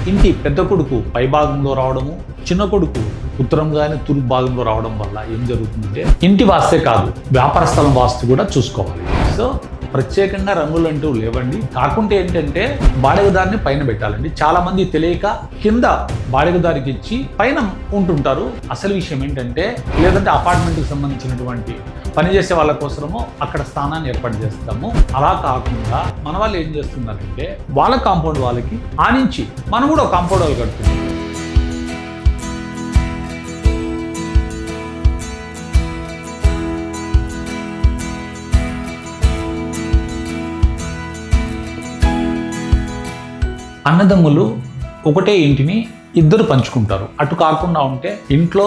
ఇంటి పెద్ద కొడుకు పై భాగంలో రావడము, చిన్న కొడుకు ఉత్తరం కానీ తూర్పు భాగంలో రావడం వల్ల ఏం జరుగుతుందంటే ఇంటి వాస్తే కాదు, వ్యాపార స్థలం వాస్తు కూడా చూసుకోవాలి. సో ప్రత్యేకంగా రంగులు అంటూ లేవండి. కాకుంటే ఏంటంటే బాడిగదారిని పైన పెట్టాలండి. చాలా మంది తెలియక కింద బాడిగదారికి ఇచ్చి పైన ఉంటుంటారు. అసలు విషయం ఏంటంటే, లేదంటే అపార్ట్మెంట్కి సంబంధించినటువంటి పనిచేసే వాళ్ళ కోసము అక్కడ స్థానాన్ని ఏర్పాటు చేస్తాము. అలా కాకుండా మన వాళ్ళు ఏం చేస్తున్నారంటే, వాళ్ళ కాంపౌండ్ వాళ్ళకి ఆనించి మనం కూడా కాంపౌండ్ వాళ్ళు కడుతున్నాం. అన్నదమ్ములు ఒకటే ఇంటిని ఇద్దరు పంచుకుంటారు. అటు కాకుండా ఉంటే ఇంట్లో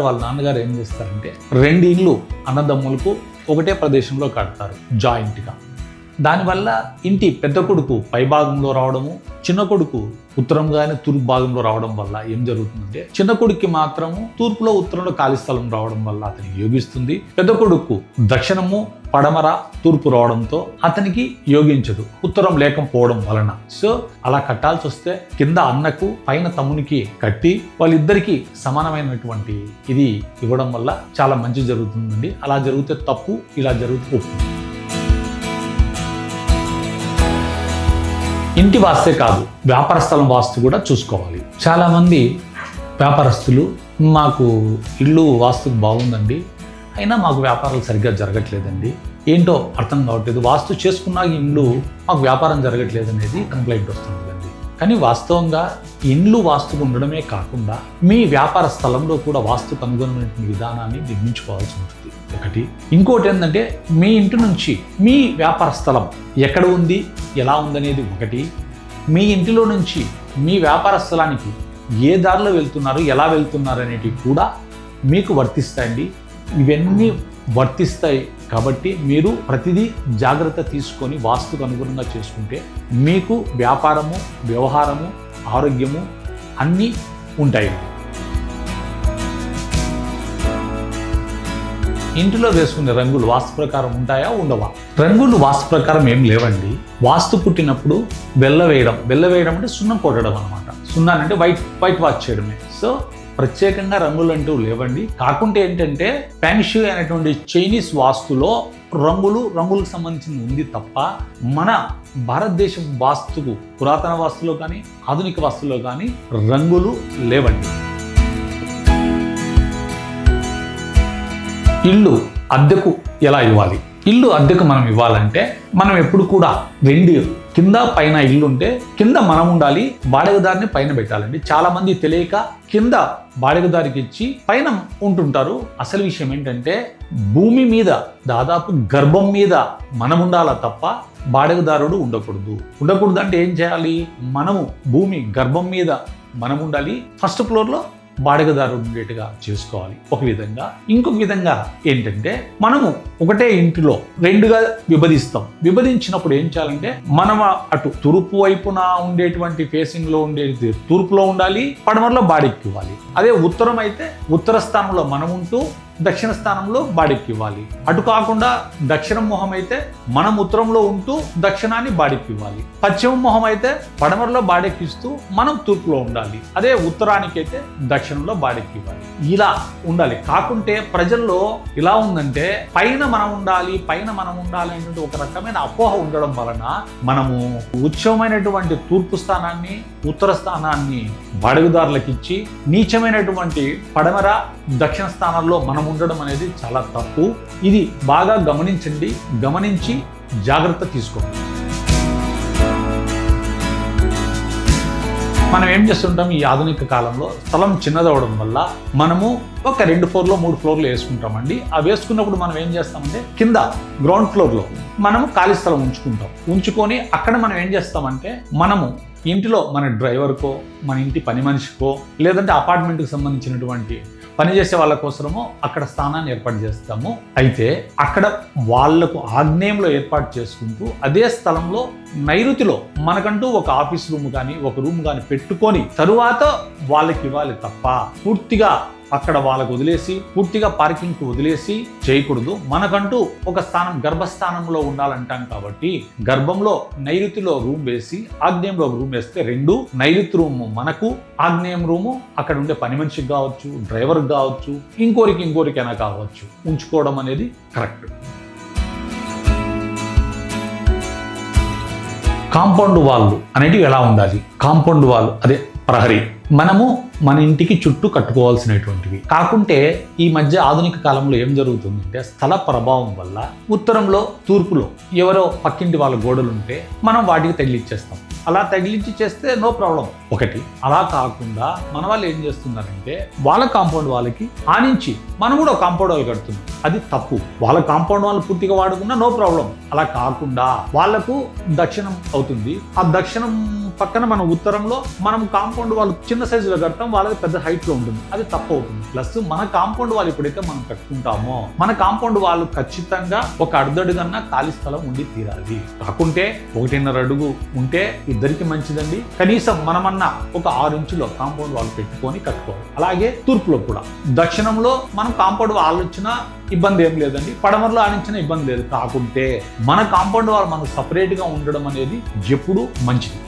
వాళ్ళ నాన్నగారు ఏం చేస్తారంటే, 2 ఇళ్ళు అన్నదమ్ములకు ఒకటే ప్రదేశంలో కడతారు జాయింట్గా. దానివల్ల ఇంటి పెద్ద కొడుకు పై భాగంలో రావడము, చిన్న కొడుకు ఉత్తరం కానీ తూర్పు భాగంలో రావడం వల్ల ఏం జరుగుతుందంటే, చిన్న కొడుక్కి మాత్రము తూర్పులో ఉత్తరంలో ఖాళీ స్థలం రావడం వల్ల అతనికి యోగిస్తుంది. పెద్ద కొడుకు దక్షిణము పడమర తూర్పు రావడంతో అతనికి యోగించదు, ఉత్తరం లేకపోవడం వలన. సో అలా కట్టాల్సి వస్తే కింద అన్నకు పైన తమ్మునికి కట్టి వాళ్ళిద్దరికీ సమానమైనటువంటి ఇది ఇవ్వడం వల్ల చాలా మంచి జరుగుతుందండి. అలా జరిగితే తప్పు, ఇలా జరిగితే ఒప్పు. ఇంటి వాస్తే కాదు, వ్యాపార స్థలం వాస్తు కూడా చూసుకోవాలి. చాలామంది వ్యాపారస్తులు మాకు ఇల్లు వాస్తుకు బాగుందండి, అయినా మాకు వ్యాపారాలు సరిగ్గా జరగట్లేదండి, ఏంటో అర్థం కావట్లేదు, వాస్తు చేసుకున్నా ఇండ్లు మాకు వ్యాపారం జరగట్లేదు అనేది కంప్లైంట్ వస్తుందండి. కానీ వాస్తవంగా ఇండ్లు వాస్తుకు ఉండడమే కాకుండా మీ వ్యాపార స్థలంలో కూడా వాస్తుకు అనుగుణమైన విధానాన్ని నిర్మించుకోవాల్సి ఉంటుంది. ఒకటి. ఇంకోటి ఏంటంటే, మీ ఇంటి నుంచి మీ వ్యాపార స్థలం ఎక్కడ ఉంది, ఎలా ఉందనేది ఒకటి. మీ ఇంటిలో నుంచి మీ వ్యాపార స్థలానికి ఏ దారిలో వెళ్తున్నారు, ఎలా వెళ్తున్నారు అనేటివి కూడా మీకు వర్తిస్తాయండి. ఇవన్నీ వర్తిస్తాయి కాబట్టి మీరు ప్రతిదీ జాగ్రత్త తీసుకొని వాస్తుకు అనుగుణంగా చేసుకుంటే మీకు వ్యాపారము, వ్యవహారము, ఆరోగ్యము అన్నీ ఉంటాయి. ఇంటిలో వేసుకునే రంగులు వాస్తు ప్రకారం ఉంటాయా, ఉండవా? రంగులు వాస్తు ప్రకారం ఏం లేవండి. వాస్తు పుట్టినప్పుడు బెల్ల వేయడం అంటే సున్నం కొట్టడం అనమాట. సున్నాన్ని అంటే వైట్ వాష్ చేయడమే. సో ప్రత్యేకంగా రంగులు అంటూ లేవండి. కాకుంటే ఏంటంటే, ఫెంగ్షూ అనేటువంటి చైనీస్ వాస్తులో రంగులకు సంబంధించిన ఉంది తప్ప మన భారతదేశం వాస్తుకు, పురాతన వాస్తులో కానీ ఆధునిక వాస్తులో కానీ రంగులు లేవండి. ఇల్లు అద్దెకు ఎలా ఇవ్వాలి? ఇల్లు అద్దెకు మనం ఇవ్వాలంటే, మనం ఎప్పుడు కూడా 2 కింద పైన ఇల్లు ఉంటే కింద మనం ఉండాలి, బాడిగదారిని పైన పెట్టాలండి. చాలా మంది తెలియక కింద బాడిగదారికి ఇచ్చి పైన ఉంటుంటారు. అసలు విషయం ఏంటంటే, భూమి మీద దాదాపు గర్భం మీద మనం ఉండాలా తప్ప బాడిగదారుడు ఉండకూడదు అంటే ఏం చేయాలి? మనము భూమి గర్భం మీద మనం ఉండాలి, ఫస్ట్ ఫ్లోర్లో బాడిగదారుడు ఉండేట్టుగా చేసుకోవాలి ఒక విధంగా. ఇంకొక విధంగా ఏంటంటే, మనము ఒకటే ఇంటిలో 2గా విభజించినప్పుడు ఏం చేయాలంటే, మనం అటు తూర్పు వైపున ఉండేటువంటి ఫేసింగ్ లో ఉండేది తూర్పులో ఉండాలి, పడమరలో బాడికి ఇవ్వాలి. అదే ఉత్తరం అయితే ఉత్తర స్థానంలో మనం ఉంటూ దక్షిణ స్థానంలో బాడికి ఇవ్వాలి. అటు కాకుండా దక్షిణ మొహం అయితే మనం ఉత్తరంలో ఉంటూ దక్షిణాన్ని బాడికి ఇవ్వాలి. పశ్చిమ మొహం అయితే పడమరలో బాడికి ఇస్తూ మనం తూర్పులో ఉండాలి. అదే ఉత్తరానికి అయితే దక్షిణంలో బాడికి ఇవ్వాలి. ఇలా ఉండాలి. కాకుంటే ప్రజల్లో ఇలా ఉందంటే, పైన మనం ఉండాలి అనేటువంటి ఒక రకమైన అపోహ ఉండడం వలన మనము ఉచ్చమైనటువంటి తూర్పు స్థానాన్ని, ఉత్తర స్థానాన్ని బాడిగదారులకు ఇచ్చి నీచమైనటువంటి పడమర, దక్షిణ స్థానాల్లో మనం ఉండడం అనేది చాలా తప్పు. ఇది బాగా గమనించి జాగ్రత్త తీసుకోండి. మనం ఏం చేస్తుంటాం, ఈ ఆధునిక కాలంలో స్థలం చిన్నదవడం వల్ల మనము ఒక 2 ఫ్లోర్లో 3 ఫ్లోర్లు వేసుకుంటామండి. ఆ వేసుకున్నప్పుడు మనం ఏం చేస్తామంటే, కింద గ్రౌండ్ ఫ్లోర్లో మనము ఖాళీ స్థలం ఉంచుకొని అక్కడ మనం ఏం చేస్తామంటే, మనము ఇంటిలో మన డ్రైవర్కో, మన ఇంటి పని మనిషికో, లేదంటే అపార్ట్మెంట్కి సంబంధించినటువంటి పనిచేసే వాళ్ళ కోసమో అక్కడ స్థానాన్ని ఏర్పాటు చేస్తాము. అయితే అక్కడ వాళ్లకు ఆగ్నేయంలో ఏర్పాటు చేసుకుంటూ అదే స్థలంలో నైరుతిలో మనకంటూ ఒక ఆఫీస్ రూమ్ కానీ ఒక రూమ్ కానీ పెట్టుకొని తరువాత వాళ్ళకి ఇవ్వాలి తప్ప పూర్తిగా అక్కడ వాళ్ళకు వదిలేసి పూర్తిగా పార్కింగ్కి వదిలేసి చేయకూడదు. మనకంటూ ఒక స్థానం గర్భస్థానంలో ఉండాలంటాం కాబట్టి గర్భంలో నైరుతిలో రూమ్ వేసి ఆగ్నేయంలో రూమ్ వేస్తే రెండు, నైరుతి రూమ్ మనకు, ఆగ్నేయం రూము అక్కడ ఉండే పని మనిషికి కావచ్చు, డ్రైవర్కి కావచ్చు, ఇంకోరికైనా కావచ్చు ఉంచుకోవడం అనేది కరెక్ట్. కాంపౌండ్ వాళ్ళు అనేటివి ఎలా ఉండాలి? కాంపౌండ్ వాళ్ళు అదే ప్రహరీ మనము మన ఇంటికి చుట్టూ కట్టుకోవాల్సినటువంటివి కాకుంటే ఈ మధ్య ఆధునిక కాలంలో ఏం జరుగుతుందంటే స్థల ప్రభావం వల్ల ఉత్తరంలో తూర్పులో ఎవరో పక్కింటి వాళ్ళ గోడలు ఉంటే మనం వాటికి తగిలిచ్చేస్తాం. అలా తగిలించి చేస్తే నో ప్రాబ్లం ఒకటి. అలా కాకుండా మన వాళ్ళు ఏం చేస్తున్నారంటే వాళ్ళ కాంపౌండ్ వాళ్ళకి ఆనించి మనం కూడా కాంపౌండ్ వాళ్ళు కడుతున్నాం, అది తప్పు. వాళ్ళ కాంపౌండ్ వాళ్ళు పూర్తిగా వాడుకున్నా నో ప్రాబ్లం. అలా కాకుండా వాళ్లకు దక్షిణం అవుతుంది, ఆ దక్షిణం పక్కన మనం ఉత్తరంలో మనం కాంపౌండ్ వాళ్ళు చిన్న సైజులో కడతాం, వాళ్ళది పెద్ద హైట్ లో ఉంటుంది, అది తప్పు అవుతుంది. ప్లస్ మన కాంపౌండ్ వాళ్ళు ఎప్పుడైతే మనం కట్టుకుంటామో మన కాంపౌండ్ వాళ్ళు ఖచ్చితంగా ఒక అడుగన్నా ఖాళీ స్థలం ఉండి తీరాలి. కాకుంటే 1.5 అడుగు ఉంటే ఇద్దరికి మంచిదండి. కనీసం మనమన్నా ఒక 6 ఇంచులో కాంపౌండ్ వాళ్ళు పెట్టుకొని కట్టుకోవాలి. అలాగే తూర్పులో కూడా, దక్షిణంలో మనం కాంపౌండ్ వాళ్ళు వచ్చినా ఇబ్బంది ఏం లేదండి, పడమరలో ఆనించిన ఇబ్బంది లేదు. కాకుంటే మన కాంపౌండ్ వాళ్ళు మనకు సపరేట్ గా ఉండడం అనేది ఎప్పుడు మంచిది.